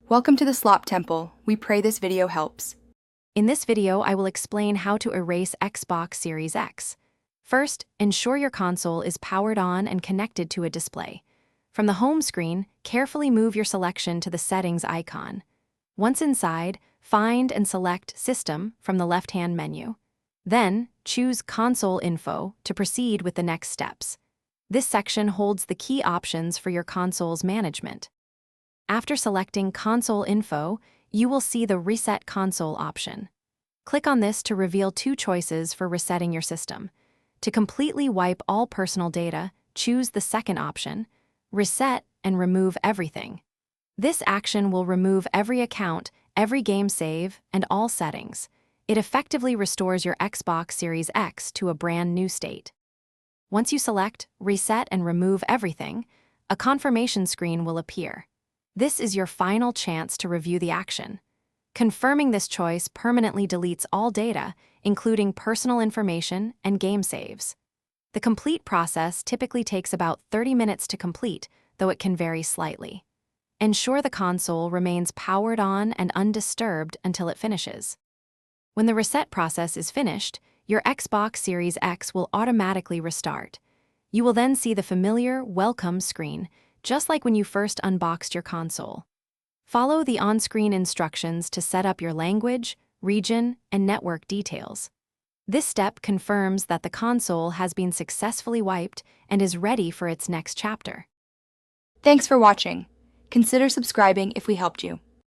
Welcome to the Slop Temple. We pray this video helps. In this video, I will explain how to erase Xbox Series X. First, ensure your console is powered on and connected to a display. From the home screen, carefully move your selection to the settings icon. Once inside, find and select System from the left-hand menu. Then, choose Console Info to proceed with the next steps. This section holds the key options for your console's management. After selecting Console Info, you will see the Reset Console option. Click on this to reveal two choices for resetting your system. To completely wipe all personal data, choose the second option, Reset and Remove Everything. This action will remove every account, every game save, and all settings. It effectively restores your Xbox Series X to a brand new state. Once you select Reset and Remove Everything, a confirmation screen will appear. This is your final chance to review the action. Confirming this choice permanently deletes all data, including personal information and game saves. The complete process typically takes about 30 minutes to complete, though it can vary slightly. Ensure the console remains powered on and undisturbed until it finishes. When the reset process is finished, your Xbox Series X will automatically restart. You will then see the familiar Welcome screen, just like when you first unboxed your console. Follow the on-screen instructions to set up your language, region, and network details. This step confirms that the console has been successfully wiped and is ready for its next chapter. Thanks for watching. Consider subscribing if we helped you.